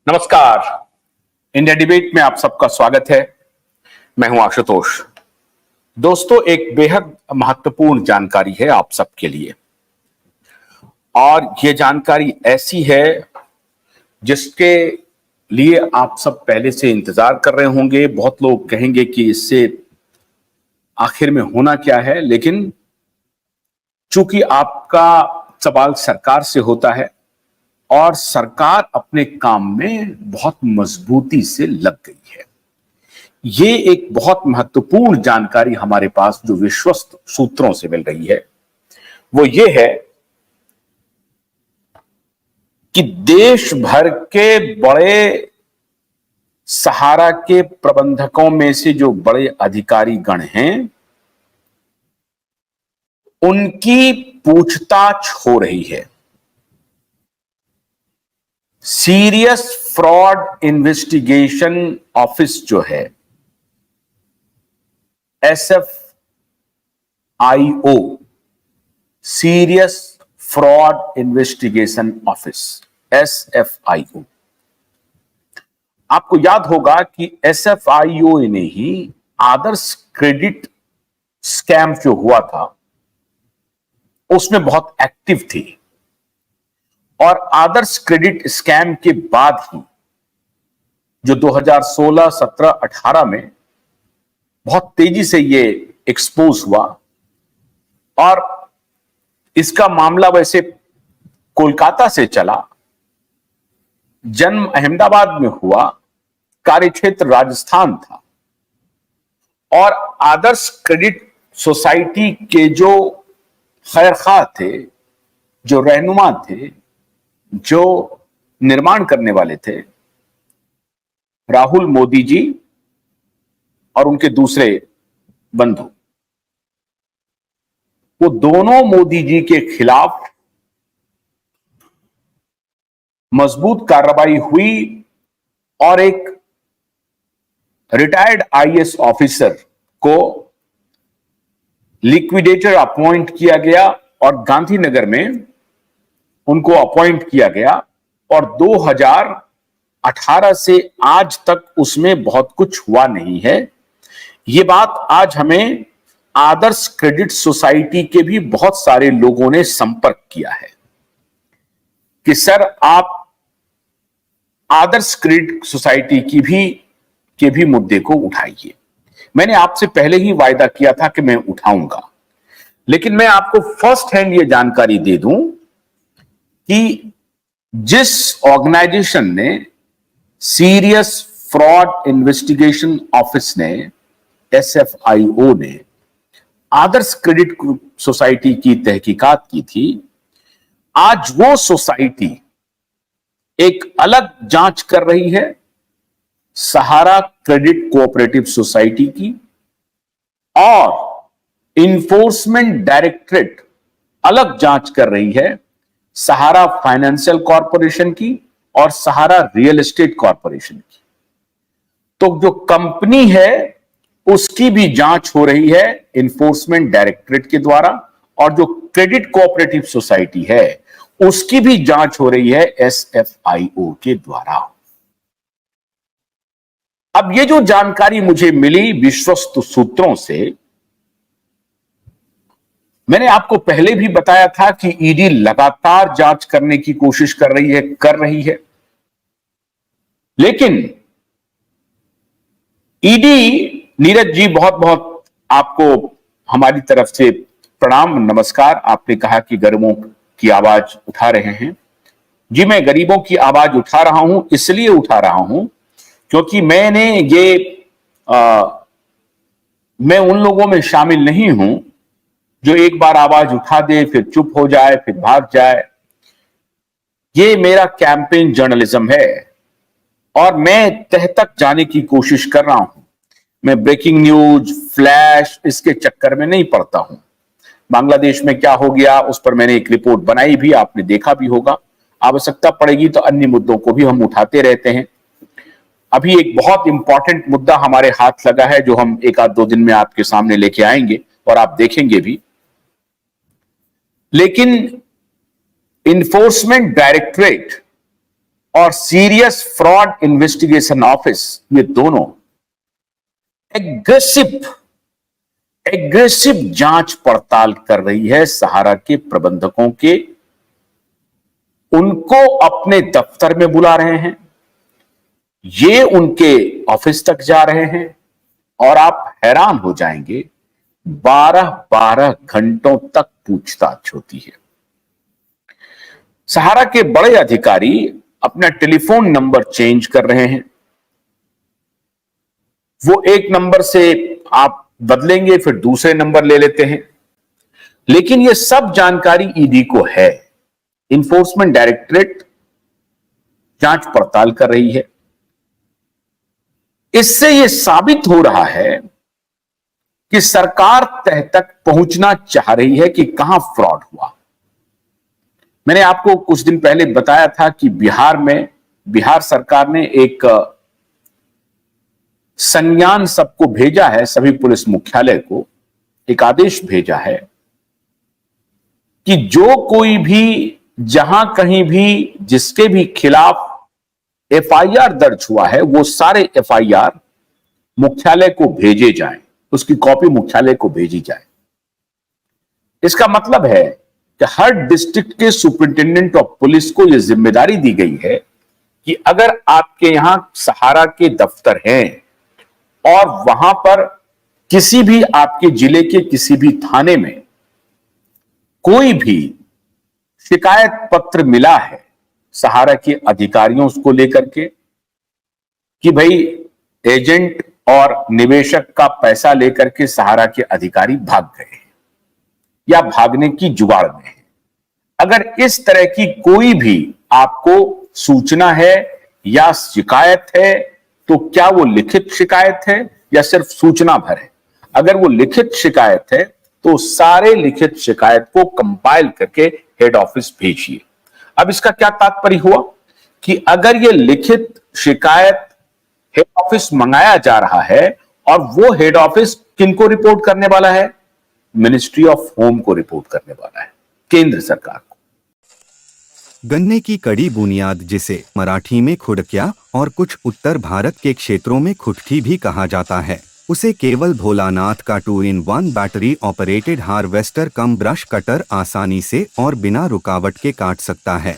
नमस्कार। India debate में आप सबका स्वागत है। मैं हूं आशुतोष। दोस्तों, एक बेहद महत्वपूर्ण जानकारी है आप सबके लिए, और यह जानकारी ऐसी है जिसके लिए आप सब पहले से इंतजार कर रहे होंगे। बहुत लोग कहेंगे कि इससे आखिर में होना क्या है, लेकिन चूंकि आपका सवाल सरकार से होता है और सरकार अपने काम में बहुत मजबूती से लग गई है, ये एक बहुत महत्वपूर्ण जानकारी हमारे पास जो विश्वस्त सूत्रों से मिल रही है वो ये है कि देश भर के बड़े सहारा के प्रबंधकों में से जो बड़े अधिकारी गण हैं, उनकी पूछताछ हो रही है। सीरियस फ्रॉड इन्वेस्टिगेशन ऑफिस जो है, SFIO, serious fraud investigation office, SFIO। आपको याद होगा कि SFIO ने ही आदर्श क्रेडिट स्कैम जो हुआ था उसमें बहुत एक्टिव थी, और आदर्श क्रेडिट स्कैम के बाद ही जो 2016, 17, 18 में बहुत तेजी से ये एक्सपोज हुआ, और इसका मामला वैसे कोलकाता से चला, जन्म अहमदाबाद में हुआ, कार्यक्षेत्र राजस्थान था, और आदर्श क्रेडिट सोसाइटी के जो खैरखा थे, जो रहनुमा थे, जो निर्माण करने वाले थे, राहुल मोदी जी और उनके दूसरे बंधु, वो दोनों मोदी जी के खिलाफ मजबूत कार्रवाई हुई, और एक रिटायर्ड IAS ऑफिसर को लिक्विडेटर अपॉइंट किया गया और गांधीनगर में उनको अपॉइंट किया गया, और 2018 से आज तक उसमें बहुत कुछ हुआ नहीं है। ये बात आज हमें आदर्श क्रेडिट सोसाइटी के भी बहुत सारे लोगों ने संपर्क किया है कि सर आप आदर्श क्रेडिट सोसाइटी के भी मुद्दे को उठाइए। मैंने आपसे पहले ही वायदा किया था कि मैं उठाऊंगा, लेकिन मैं आपको फर्स्ट हैंड ये जानकारी दे दूं कि जिस ऑर्गेनाइजेशन ने, सीरियस फ्रॉड इन्वेस्टिगेशन ऑफिस ने, SFIO ने आदर्श क्रेडिट सोसाइटी की तहकीकात की थी, आज वो सोसाइटी एक अलग जांच कर रही है सहारा क्रेडिट कोऑपरेटिव सोसाइटी की, और इन्फोर्समेंट डायरेक्टरेट अलग जांच कर रही है सहारा फाइनेंशियल कॉरपोरेशन की और सहारा रियल एस्टेट कॉरपोरेशन की। तो जो कंपनी है उसकी भी जांच हो रही है इन्फोर्समेंट डायरेक्टरेट के द्वारा, और जो क्रेडिट कोऑपरेटिव सोसाइटी है उसकी भी जांच हो रही है SFIO के द्वारा। अब ये जो जानकारी मुझे मिली विश्वस्त सूत्रों से, मैंने आपको पहले भी बताया था कि ईडी लगातार जांच करने की कोशिश कर रही है, लेकिन ईडी, नीरज जी बहुत बहुत आपको हमारी तरफ से प्रणाम, नमस्कार। आपने कहा कि गरीबों की आवाज उठा रहे हैं। जी, मैं गरीबों की आवाज उठा रहा हूं, इसलिए उठा रहा हूं क्योंकि मैं उन लोगों में शामिल नहीं हूं जो एक बार आवाज उठा दे फिर चुप हो जाए फिर भाग जाए। ये मेरा कैंपेन जर्नलिज्म है और मैं तह तक जाने की कोशिश कर रहा हूं। मैं ब्रेकिंग न्यूज, फ्लैश, इसके चक्कर में नहीं पड़ता हूं। बांग्लादेश में क्या हो गया उस पर मैंने एक रिपोर्ट बनाई भी, आपने देखा भी होगा। आवश्यकता पड़ेगी तो अन्य मुद्दों को भी हम उठाते रहते हैं। अभी एक बहुत इंपॉर्टेंट मुद्दा हमारे हाथ लगा है जो हम एक आध दो दिन में आपके सामने लेके आएंगे और आप देखेंगे भी। लेकिन इन्फोर्समेंट डायरेक्टरेट और सीरियस फ्रॉड इन्वेस्टिगेशन ऑफिस, ये दोनों एग्रेसिव जांच पड़ताल कर रही है सहारा के प्रबंधकों के। उनको अपने दफ्तर में बुला रहे हैं, ये उनके ऑफिस तक जा रहे हैं और आप हैरान हो जाएंगे, 12-12 घंटों तक पूछताछ होती है। सहारा के बड़े अधिकारी अपना टेलीफोन नंबर चेंज कर रहे हैं। वो एक नंबर से आप बदलेंगे, फिर दूसरे नंबर ले लेते हैं, लेकिन ये सब जानकारी ईडी को है। इन्फोर्समेंट डायरेक्टरेट जांच पड़ताल कर रही है। इससे यह साबित हो रहा है कि सरकार तह तक पहुंचना चाह रही है कि कहां फ्रॉड हुआ। मैंने आपको कुछ दिन पहले बताया था कि बिहार सरकार ने एक संज्ञान सबको भेजा है, सभी पुलिस मुख्यालय को एक आदेश भेजा है कि जो कोई भी जहां कहीं भी जिसके भी खिलाफ एफआईआर दर्ज हुआ है, वो सारे एफआईआर मुख्यालय को भेजे जाएं, उसकी कॉपी मुख्यालय को भेजी जाए। इसका मतलब है कि हर डिस्ट्रिक्ट के सुपरिंटेंडेंट ऑफ पुलिस को यह जिम्मेदारी दी गई है कि अगर आपके यहां सहारा के दफ्तर हैं और वहां पर किसी भी आपके जिले के किसी भी थाने में कोई भी शिकायत पत्र मिला है सहारा के अधिकारियों को लेकर के कि भाई एजेंट और निवेशक का पैसा लेकर के सहारा के अधिकारी भाग गए हैं या भागने की जुगाड़ में है, अगर इस तरह की कोई भी आपको सूचना है या शिकायत है, तो क्या वो लिखित शिकायत है या सिर्फ सूचना भर है? अगर वो लिखित शिकायत है तो सारे लिखित शिकायत को कंपाइल करके हेड ऑफिस भेजिए। अब इसका क्या तात्पर्य हुआ कि अगर ये लिखित शिकायत हेड ऑफिस मंगाया जा रहा है और वो हेड ऑफिस किनको रिपोर्ट करने वाला है? मिनिस्ट्री ऑफ होम को रिपोर्ट करने वाला है, केंद्र सरकार को। गन्ने की कड़ी बुनियाद, जिसे मराठी में खुड़किया और कुछ उत्तर भारत के क्षेत्रों में खुटकी भी कहा जाता है, उसे केवल भोलानाथ का 2-in-1 बैटरी ऑपरेटेड हार्वेस्टर कम ब्रश कटर आसानी से और बिना रुकावट के काट सकता है।